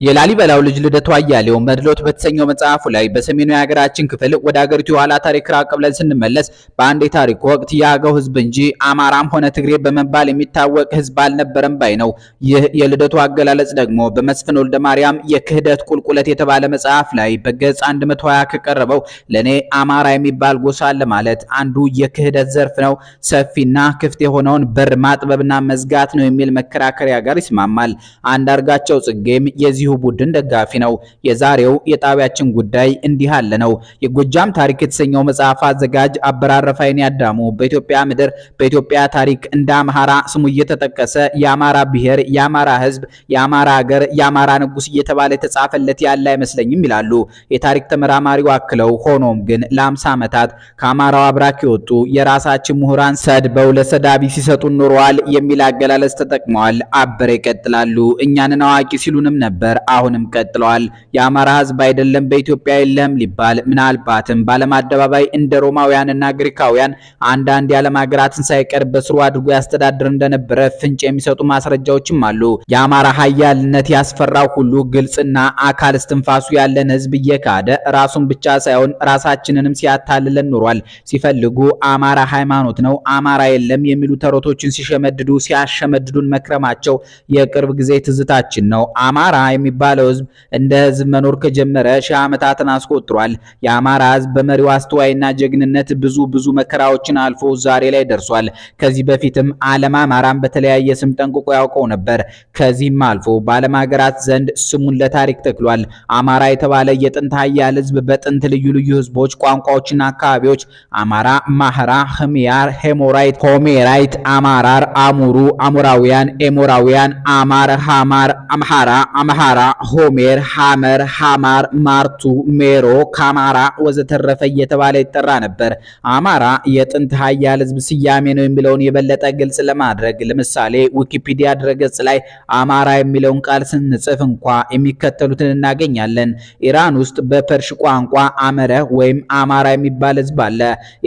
የላሊበላው ልጅ ልደቱ አያሌው መድሎት በተሰኘው መጽሐፉ ላይ በሰሜኑ የሀገራችን ክፍል ወደ ሀገሪቱ የኋላ ታሪክ ራቅ ብለን ስንመለስ በአንድ የታሪክ ወቅት የአገው ሕዝብ እንጂ አማራም ሆነ ትግሬ በመባል የሚታወቅ ሕዝብ አልነበረም ባይ ነው። ይህ የልደቱ አገላለጽ ደግሞ በመስፍን ወልደ ማርያም የክህደት ቁልቁለት የተባለ መጽሐፍ ላይ በገጽ 120 ከቀረበው ለኔ አማራ የሚባል ጎሳ አለ ማለት አንዱ የክህደት ዘርፍ ነው፣ ሰፊና ክፍት የሆነውን በር ማጥበብና መዝጋት ነው የሚል መከራከሪያ ጋር ይስማማል። አንዳርጋቸው ጽጌም የዚህ ቡድን ደጋፊ ነው። የዛሬው የጣቢያችን ጉዳይ እንዲህ አለ ነው። የጎጃም ታሪክ የተሰኘው መጽሐፍ አዘጋጅ አበራረፋይን ያዳሙ በኢትዮጵያ ምድር በኢትዮጵያ ታሪክ እንደ አማራ ስሙ እየተጠቀሰ የአማራ ብሔር፣ የአማራ ህዝብ፣ የአማራ ሀገር፣ የአማራ ንጉስ እየተባለ የተጻፈለት ያለ አይመስለኝም ይላሉ የታሪክ ተመራማሪው አክለው። ሆኖም ግን ለ50 ዓመታት ከአማራው አብራክ የወጡ የራሳችን ምሁራን ሰድበው ለሰዳቢ ሲሰጡን ኖረዋል የሚል አገላለጽ ተጠቅመዋል። አበረ ይቀጥላሉ። እኛንን አዋቂ ሲሉንም ነበር፣ አሁንም ቀጥለዋል። የአማራ ህዝብ አይደለም በኢትዮጵያ የለም ሊባል ምናልባትም በዓለም አደባባይ እንደ ሮማውያንና ግሪካውያን አንዳንድ የዓለም ሀገራትን ሳይቀር በስሩ አድርጎ ያስተዳድር እንደነበረ ፍንጭ የሚሰጡ ማስረጃዎችም አሉ። የአማራ ኃያልነት ያስፈራው ሁሉ ግልጽና አካል እስትንፋሱ ያለን ህዝብ እየካደ ራሱን ብቻ ሳይሆን ራሳችንንም ሲያታልለን ኖሯል። ሲፈልጉ አማራ ሃይማኖት ነው፣ አማራ የለም የሚሉ ተረቶችን ሲሸመድዱ ሲያሸመድዱን መክረማቸው የቅርብ ጊዜ ትዝታችን ነው። አማራ የሚባለው ህዝብ እንደ ህዝብ መኖር ከጀመረ ሺህ ዓመታትን አስቆጥሯል። የአማራ ህዝብ በመሪው አስተዋይና ጀግንነት ብዙ መከራዎችን አልፎ ዛሬ ላይ ደርሷል። ከዚህ በፊትም ዓለም አማራን በተለያየ ስም ጠንቅቆ ያውቀው ነበር። ከዚህም አልፎ በዓለም ሀገራት ዘንድ ስሙን ለታሪክ ተክሏል። አማራ የተባለ የጥንት ኃያል ህዝብ በጥንት ልዩ ህዝቦች፣ ቋንቋዎችና አካባቢዎች አማራ፣ ማህራ፣ ህሚያር፣ ሄሞራይት፣ ሆሜራይት፣ አማራር፣ አሙሩ፣ አሞራውያን፣ ኤሞራውያን፣ አማር፣ ሃማር፣ አምሃራ፣ አምሃራ፣ ሆሜር፣ ሃመር፣ ሃማር፣ ማርቱ፣ ሜሮ፣ ካማራ ወዘተረፈ እየተባለ ይጠራ ነበር። አማራ የጥንት ኃያል ህዝብ ስያሜ ነው የሚለውን የበለጠ ግልጽ ለማድረግ ለምሳሌ ዊኪፒዲያ ድረገጽ ላይ አማራ የሚለውን ቃል ስንጽፍ እንኳ የሚከተሉትን እናገኛለን። ኢራን ውስጥ በፐርሽ ቋንቋ አመረ ወይም አማራ የሚባል ህዝብ አለ።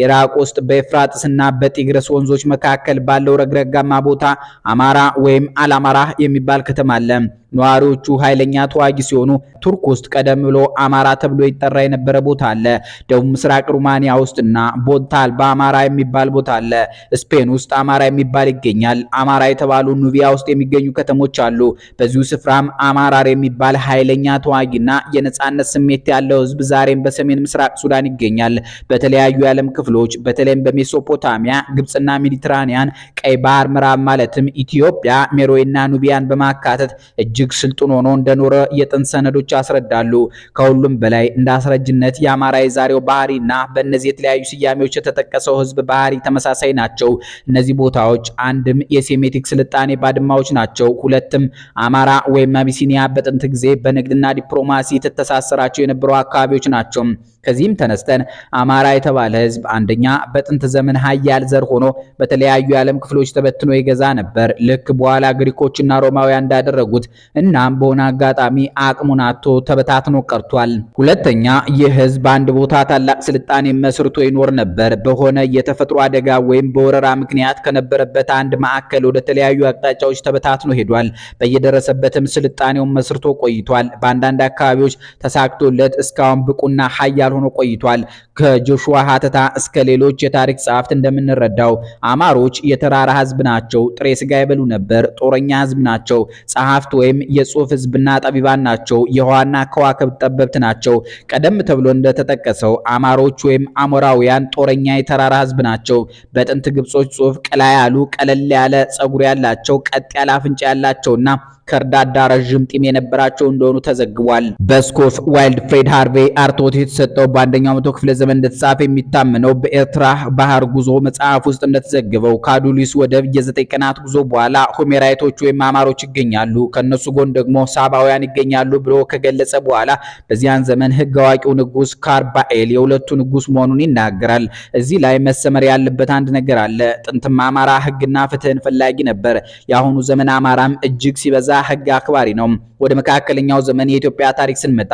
ኢራቅ ውስጥ በኤፍራጥስና በቲግረስ ወንዞች መካከል ባለው ረግረጋማ ቦታ አማራ ወይም አላማራ የሚባል ከተማ አለ። ነዋሪዎቹ ኃይለኛ ተዋጊ ሲሆኑ ቱርክ ውስጥ ቀደም ብሎ አማራ ተብሎ ይጠራ የነበረ ቦታ አለ። ደቡብ ምስራቅ ሩማኒያ ውስጥና ቦታል በአማራ የሚባል ቦታ አለ። ስፔን ውስጥ አማራ የሚባል ይገኛል። አማራ የተባሉ ኑቢያ ውስጥ የሚገኙ ከተሞች አሉ። በዚሁ ስፍራም አማራር የሚባል ኃይለኛ ተዋጊና የነጻነት ስሜት ያለው ህዝብ ዛሬም በሰሜን ምስራቅ ሱዳን ይገኛል። በተለያዩ የዓለም ክፍሎች በተለይም በሜሶፖታሚያ፣ ግብጽና ሜዲትራኒያን፣ ቀይ ባህር ምዕራብ ማለትም ኢትዮጵያ፣ ሜሮይና ኑቢያን በማካተት እጅግ ስልጡን ሆኖ እንደኖረ የጥንት ሰነዶች ያስረዳሉ። ከሁሉም በላይ እንደ አስረጅነት የአማራ የዛሬው ባህሪና በእነዚህ የተለያዩ ስያሜዎች የተጠቀሰው ህዝብ ባህሪ ተመሳሳይ ናቸው። እነዚህ ቦታዎች አንድም የሴሜቲክ ስልጣኔ ባድማዎች ናቸው፣ ሁለትም አማራ ወይም አቢሲኒያ በጥንት ጊዜ በንግድና ዲፕሎማሲ ተተሳሰራቸው የነበሩ አካባቢዎች ናቸው። ከዚህም ተነስተን አማራ የተባለ ህዝብ አንደኛ በጥንት ዘመን ኃያል ዘር ሆኖ በተለያዩ የዓለም ክፍሎች ተበትኖ ይገዛ ነበር፣ ልክ በኋላ ግሪኮችና ሮማውያን እንዳደረጉት። እናም በሆነ አጋጣሚ አቅሙን አጥቶ ተበታትኖ ቀርቷል። ሁለተኛ ይህ ህዝብ አንድ ቦታ ታላቅ ስልጣኔ መስርቶ ይኖር ነበር። በሆነ የተፈጥሮ አደጋ ወይም በወረራ ምክንያት ከነበረበት አንድ ማዕከል ወደ ተለያዩ አቅጣጫዎች ተበታትኖ ሄዷል። በየደረሰበትም ስልጣኔውን መስርቶ ቆይቷል። በአንዳንድ አካባቢዎች ተሳክቶለት እስካሁን ብቁና ኃያል ሆኖ ቆይቷል። ከጆሹዋ ሀተታ እስከ ሌሎች የታሪክ ጸሐፍት እንደምንረዳው አማሮች የተራራ ህዝብ ናቸው። ጥሬ ስጋ ይበሉ ነበር። ጦረኛ ህዝብ ናቸው። ጸሐፍት ወይም የጽሑፍ ህዝብና ጠቢባን ናቸው። የህዋና ከዋክብት ጠበብት ናቸው። ቀደም ተብሎ እንደተጠቀሰው አማሮች ወይም አሞራውያን ጦረኛ የተራራ ህዝብ ናቸው። በጥንት ግብጾች ጽሑፍ ቀላ ያሉ ቀለል ያለ ጸጉር ያላቸው ቀጥ ያለ አፍንጫ ያላቸውና ከርዳዳ ረጅም ጢም የነበራቸው እንደሆኑ ተዘግቧል። በስኮፍ ዋይልድ ፍሬድ ሃርቬይ አርቶት የተሰጠው በአንደኛው መቶ ክፍለ ዘመን እንደተጻፈ የሚታመነው በኤርትራ ባህር ጉዞ መጽሐፍ ውስጥ እንደተዘገበው ከአዱሊስ ወደብ የ9 ቀናት ጉዞ በኋላ ሆሜራይቶች ወይም አማሮች ይገኛሉ፣ ከነሱ ጎን ደግሞ ሳባውያን ይገኛሉ ብሎ ከገለጸ በኋላ በዚያን ዘመን ህግ አዋቂው ንጉስ ካርባኤል የሁለቱ ንጉስ መሆኑን ይናገራል። እዚህ ላይ መሰመር ያለበት አንድ ነገር አለ። ጥንትም አማራ ህግና ፍትህን ፈላጊ ነበር። የአሁኑ ዘመን አማራም እጅግ ሲበዛ ህግ አክባሪ ነው። ወደ መካከለኛው ዘመን የኢትዮጵያ ታሪክ ስንመጣ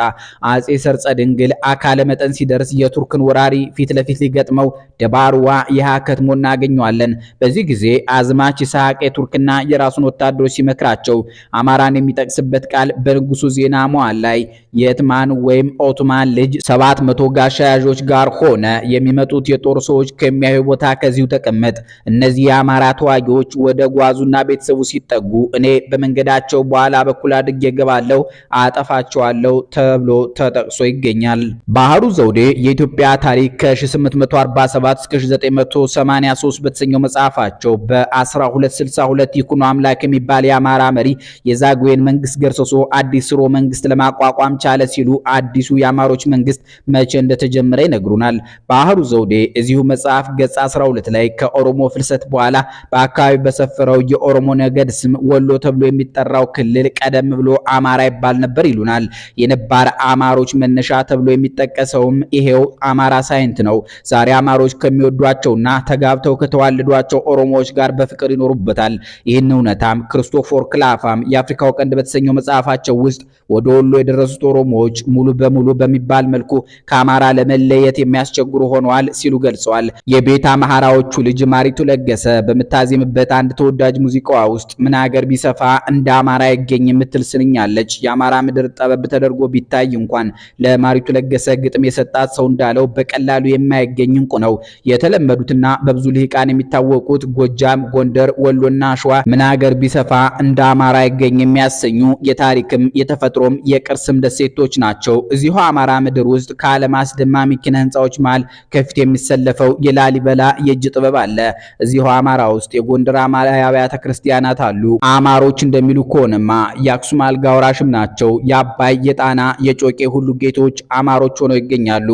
አጼ ሰርጸ ድንግል አካለ መጠን ሲደርስ የቱርክን ወራሪ ፊት ለፊት ሊገጥመው ደባርዋ ይሃ ከትሞ እናገኘዋለን። በዚህ ጊዜ አዝማች ይስሐቅ የቱርክና የራሱን ወታደሮች ሲመክራቸው አማራን የሚጠቅስበት ቃል በንጉሱ ዜና መዋዕል ላይ የትማን ወይም ኦቶማን ልጅ 700 ጋሻ ያዦች ጋር ሆነ። የሚመጡት የጦር ሰዎች ከሚያዩ ቦታ ከዚሁ ተቀመጥ። እነዚህ የአማራ ተዋጊዎች ወደ ጓዙና ቤተሰቡ ሲጠጉ እኔ በመንገዳቸው በኋላ በኩል አድርጌ ገባለሁ፣ አጠፋቸዋለሁ ተብሎ ተጠቅሶ ይገኛል። ባህሩ ዘውዴ የኢትዮጵያ ታሪክ ከ1847 እስከ 1983 በተሰኘው መጽሐፋቸው በ1262 ይኩኖ አምላክ የሚባል የአማራ መሪ የዛጉዌን መንግስት ገርሰሶ አዲስ ስርወ መንግስት ለማቋቋም ቻለ ሲሉ አዲሱ የአማሮች መንግስት መቼ እንደተጀመረ ይነግሩናል። ባህሩ ዘውዴ እዚሁ መጽሐፍ ገጽ 12 ላይ ከኦሮሞ ፍልሰት በኋላ በአካባቢ በሰፈረው የኦሮሞ ነገድ ስም ወሎ ተብሎ የሚጠራው ክልል ቀደም ብሎ አማራ ይባል ነበር ይሉናል። የነባር አማሮች መነሻ ተብሎ የሚጠቀሰውም ይሄው አማራ ሳይንት ነው። ዛሬ አማሮች ከሚወዷቸውና ተጋብተው ከተዋለዷቸው ኦሮሞዎች ጋር በፍቅር ይኖሩበታል። ይህን እውነታም ክርስቶፎር ክላፋም የአፍሪካው ቀንድ በተሰኘው መጽሐፋቸው ውስጥ ወደ ወሎ የደረሱት ኦሮሞዎች ሙሉ በሙሉ በሚባል መልኩ ከአማራ ለመለየት የሚያስቸግሩ ሆነዋል ሲሉ ገልጸዋል። የቤት አማራዎቹ ልጅ ማሪቱ ለገሰ በምታዜምበት አንድ ተወዳጅ ሙዚቃዋ ውስጥ ምን ሀገር ቢሰፋ እንደ አማራ ይገኝ የምትል ስንኛለች። የአማራ ምድር ጠበብ ተደርጎ ቢታይ እንኳን ለማሪቱ ለገሰ ግጥም የሰጣት ሰው እንዳለው በቀላሉ የማይገኝ እንቁ ነው። የተለመዱትና በብዙ ልሂቃን የሚታወቁት ጎጃም፣ ጎንደር፣ ወሎና ሸዋ ምን ሀገር ቢሰፋ እንደ አማራ ይገኝ የሚያሰኙ የታሪክም የተፈጥሮም የቅርስም ደሴቶች ናቸው። እዚሁ አማራ ምድር ውስጥ ከዓለም አስደማሚ ኪነ ህንፃዎች መሃል ከፊት የሚሰለፈው የላሊበላ የእጅ ጥበብ አለ። እዚሁ አማራ ውስጥ የጎንደር አብያተ ክርስቲያናት አሉ። አማሮች እንደሚሉ ከሆነማ የአክሱም አልጋ ወራሽም ናቸው። የአባይ የጣና የጮቄ ሁሉ ጌቶች አማሮች ሆነው ይገኛሉ።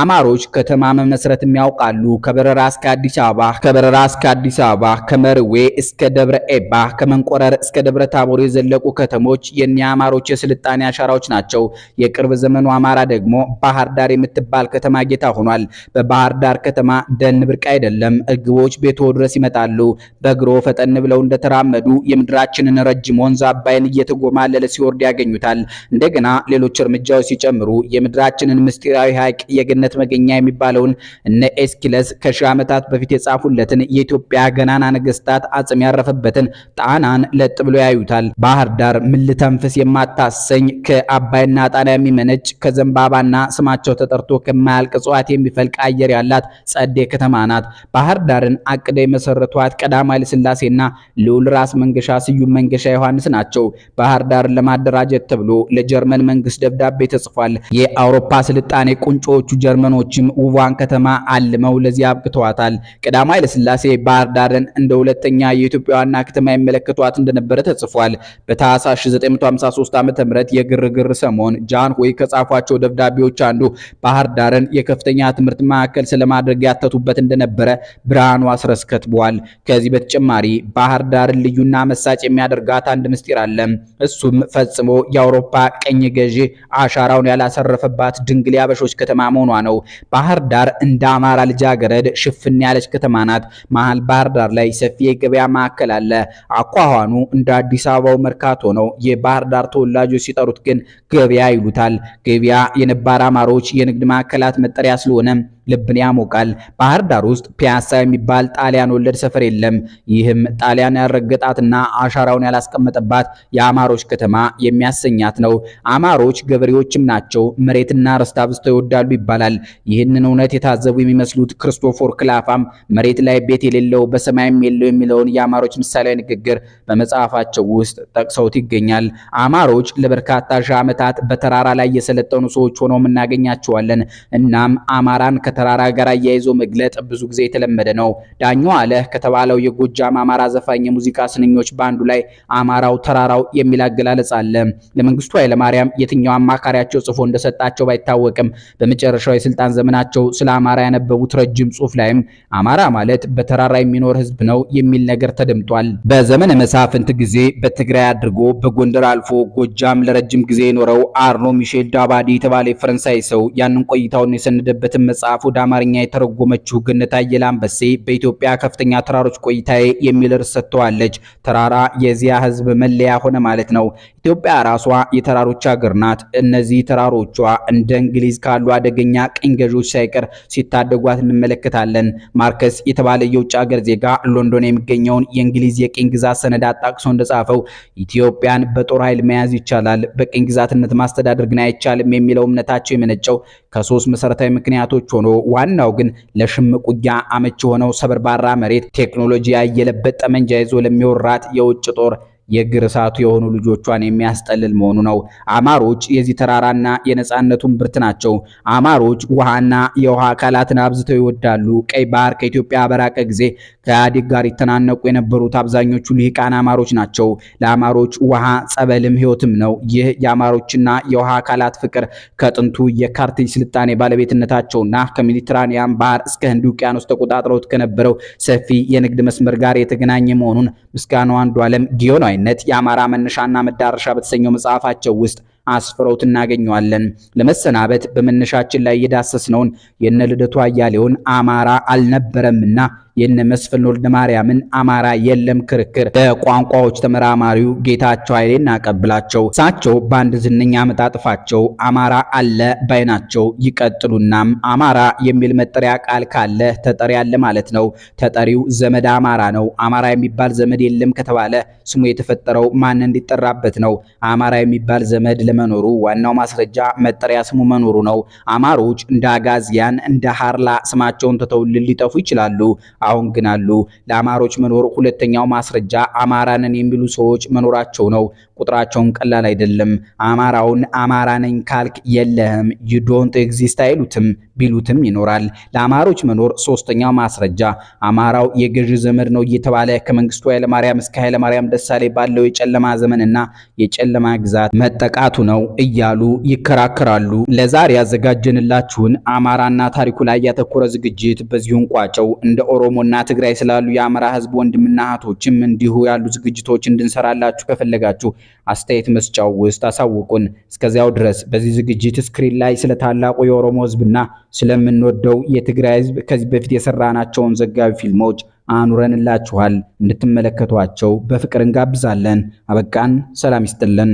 አማሮች ከተማ መመስረትም ያውቃሉ። ከበረራ እስከ አዲስ አበባ፣ ከመርዌ እስከ ደብረ ኤባ፣ ከመንቆረር እስከ ደብረ ታቦር የዘለቁ ከተሞች የኒያ አማሮች የስልጣኔ አሻራዎች ናቸው። የቅርብ ዘመኑ አማራ ደግሞ ባህር ዳር የምትባል ከተማ ጌታ ሆኗል። በባህር ዳር ከተማ ደን ብርቅ አይደለም። እርግቦች ቤቶ ድረስ ይመጣሉ። በእግሮ ፈጠን ብለው እንደተራመዱ የምድራችንን ረጅም ወንዝ አባይን እየተጎማለለ ሲወርድ ያገኙታል። እንደገና ሌሎች እርምጃዎች ሲጨምሩ የምድራችንን ምስጢራዊ ሐይቅ የገነት መገኛ የሚባለውን እነ ኤስኪለስ ከሺህ ዓመታት በፊት የጻፉለትን የኢትዮጵያ ገናና ነገስታት አጽም ያረፈበትን ጣናን ለጥ ብሎ ያዩታል። ባህር ዳር ምን ልተንፍስ የማታሰኝ ከአባይና ጣና የሚመነጭ ከዘንባባና ስማቸው ተጠርቶ ከማያልቅ እጽዋት የሚፈልቅ አየር ያላት ጸዴ ከተማ ናት። ባህር ዳርን አቅደው የመሰረቷት ቀዳማዊ ኃይለ ሥላሴና ልዑል ራስ መንገሻ ስዩም መንገሻ ዮሐንስ ናቸው። ባህር ዳርን ለማደራጀት ተብሎ ለጀርመን መንግስት ደብዳቤ ተጽፏል። የአውሮፓ ስልጣኔ ቁንጮቹ ጀርመኖችም ውቧን ከተማ አልመው ለዚህ አብቅተዋታል። ቀዳማዊ ኃይለ ሥላሴ ባህር ዳርን እንደ ሁለተኛ የኢትዮጵያ ዋና ከተማ ይመለከቷት እንደነበረ ተጽፏል። በታህሳስ 1953 ዓ.ም የግርግር ሰሞን ጃንሆይ ከጻፏቸው ደብዳቤዎች አንዱ ባህር ዳርን የከፍተኛ ትምህርት ማዕከል ስለማድረግ ያተቱበት እንደነበረ ብርሃኑ አስረስ ከትቧል። ከዚህ በተጨማሪ ባህር ዳርን ልዩና መሳጭ የሚያደርጋት አንድ ምስጢር አለ። እሱም ፈጽሞ የአውሮፓ ቀኝ ገዢ አሻራውን ያላሰረፈባት ድንግል ያበሾች ከተማ መሆኗ ነው። ባህር ዳር እንደ አማራ ልጃገረድ ሽፍን ያለች ከተማ ናት። መሃል ባህር ዳር ላይ ሰፊ የገበያ ማዕከል አለ። አኳኋኑ እንደ አዲስ አበባው መርካቶ ነው። የባህር ዳር ተወላጆች ሲጠሩት ግን ገበያ ይሉታል። ገበያ የነባር አማሮች የንግድ ማዕከላት መጠሪያ ስለሆነ ልብን ያሞቃል። ባህር ዳር ውስጥ ፒያሳ የሚባል ጣሊያን ወለድ ሰፈር የለም። ይህም ጣሊያን ያረገጣትና አሻራውን ያላስቀመጠባት የአማሮች ከተማ የሚያሰኛት ነው። አማሮች ገበሬዎችም ናቸው። መሬትና ርስት አብዝተው ይወዳሉ ይባላል። ይህንን እውነት የታዘቡ የሚመስሉት ክርስቶፎር ክላፋም መሬት ላይ ቤት የሌለው በሰማይም የለው የሚለውን የአማሮች ምሳሌያዊ ንግግር በመጽሐፋቸው ውስጥ ጠቅሰውት ይገኛል። አማሮች ለበርካታ ሺህ ዓመታት በተራራ ላይ የሰለጠኑ ሰዎች ሆነው እናገኛቸዋለን። እናም አማራን ከተራራ ጋር አያይዞ መግለጥ ብዙ ጊዜ የተለመደ ነው። ዳኛው አለ ከተባለው የጎጃም አማራ ዘፋኝ የሙዚቃ ስንኞች ባንዱ ላይ አማራው ተራራው የሚል አገላለጽ አለ። ለመንግስቱ ኃይለማርያም የትኛው አማካሪያቸው ጽፎ እንደሰጣቸው ባይታወቅም በመጨረሻው የስልጣን ዘመናቸው ስለ አማራ ያነበቡት ረጅም ጽሑፍ ላይም አማራ ማለት በተራራ የሚኖር ህዝብ ነው የሚል ነገር ተደምጧል። በዘመነ መሳፍንት ጊዜ በትግራይ አድርጎ በጎንደር አልፎ ጎጃም ለረጅም ጊዜ የኖረው አርኖ ሚሼል ዳባዲ የተባለ የፈረንሳይ ሰው ያንን ቆይታውን የሰነደበትን መጽሐፍ መጽሐፍ ወደ አማርኛ የተረጎመችው ገነት አየለ አንበሴ በኢትዮጵያ ከፍተኛ ተራሮች ቆይታዬ የሚል ርዕስ ሰጥተዋለች። ተራራ የዚያ ህዝብ መለያ ሆነ ማለት ነው። ኢትዮጵያ ራሷ የተራሮች ሀገር ናት። እነዚህ ተራሮቿ እንደ እንግሊዝ ካሉ አደገኛ ቅኝ ገዢዎች ሳይቀር ሲታደጓት እንመለከታለን። ማርከስ የተባለ የውጭ ሀገር ዜጋ ሎንዶን የሚገኘውን የእንግሊዝ የቅኝ ግዛት ሰነድ አጣቅሶ እንደጻፈው ኢትዮጵያን በጦር ኃይል መያዝ ይቻላል፣ በቅኝ ግዛትነት ማስተዳደር ግን አይቻልም የሚለው እምነታቸው የመነጨው ከሶስት መሰረታዊ ምክንያቶች ሆኖ ዋናው ግን ለሽምቅ ውጊያ አመች ሆነው ሰበርባራ መሬት፣ ቴክኖሎጂ ያየለበት ጠመንጃ ይዞ ለሚወራት የውጭ ጦር የእግር እሳቱ የሆኑ ልጆቿን የሚያስጠልል መሆኑ ነው። አማሮች የዚህ ተራራና የነጻነቱን ብርት ናቸው። አማሮች ውሃና የውሃ አካላትን አብዝተው ይወዳሉ። ቀይ ባህር ከኢትዮጵያ በራቀ ጊዜ ከኢህአዴግ ጋር ይተናነቁ የነበሩት አብዛኞቹ ልሂቃን አማሮች ናቸው። ለአማሮች ውሃ ጸበልም ህይወትም ነው። ይህ የአማሮችና የውሃ አካላት ፍቅር ከጥንቱ የካርቴጅ ስልጣኔ ባለቤትነታቸውና ከሜዲትራኒያን ባህር እስከ ህንድ ውቅያኖስ ተቆጣጥረውት ከነበረው ሰፊ የንግድ መስመር ጋር የተገናኘ መሆኑን ምስጋናው አንዱዓለም ጊዮናዊ የአማራ መነሻና መዳረሻ በተሰኘው መጽሐፋቸው ውስጥ አስፍረውት እናገኘዋለን። ለመሰናበት በመነሻችን ላይ የዳሰስነውን የነ ልደቱ አያሌውን አማራ አልነበረምና የነ መስፍን ወልደ ማርያምን አማራ የለም ክርክር በቋንቋዎች ተመራማሪው ጌታቸው ኃይሌ እናቀብላቸው። እሳቸው በአንድ ዝነኛ መጣጥፋቸው አማራ አለ ባይናቸው ይቀጥሉናም አማራ የሚል መጠሪያ ቃል ካለ ተጠሪ አለ ማለት ነው። ተጠሪው ዘመድ አማራ ነው። አማራ የሚባል ዘመድ የለም ከተባለ ስሙ የተፈጠረው ማን እንዲጠራበት ነው። አማራ የሚባል ዘመድ ለመኖሩ ዋናው ማስረጃ መጠሪያ ስሙ መኖሩ ነው። አማሮች እንደ አጋዚያን እንደ ሃርላ ስማቸውን ተተው ሊጠፉ ይችላሉ። አሁን ግን አሉ። ለአማሮች መኖር ሁለተኛው ማስረጃ አማራንን የሚሉ ሰዎች መኖራቸው ነው። ቁጥራቸውን ቀላል አይደለም። አማራውን አማራ ነኝ ካልክ የለህም you don't exist አይሉትም፣ ቢሉትም ይኖራል። ለአማሮች መኖር ሶስተኛው ማስረጃ አማራው የገዢ ዘመድ ነው እየተባለ ከመንግስቱ ኃይለማርያም እስከ ኃይለማርያም ደሳሌ ባለው የጨለማ ዘመንና የጨለማ ግዛት መጠቃቱ ነው እያሉ ይከራከራሉ። ለዛሬ ያዘጋጀንላችሁን አማራና ታሪኩ ላይ ያተኮረ ዝግጅት በዚሁን ቋጨው። እንደ ኦሮሞና ትግራይ ስላሉ የአማራ ህዝብ ወንድምና እህቶችም እንዲሁ ያሉ ዝግጅቶች እንድንሰራላችሁ ከፈለጋችሁ አስተያየት መስጫው ውስጥ አሳውቁን። እስከዚያው ድረስ በዚህ ዝግጅት ስክሪን ላይ ስለ ታላቁ የኦሮሞ ህዝብና ስለምንወደው የትግራይ ህዝብ ከዚህ በፊት የሰራናቸውን ዘጋቢ ፊልሞች አኑረንላችኋል። እንድትመለከቷቸው በፍቅር እንጋብዛለን። አበቃን። ሰላም ይስጥልን።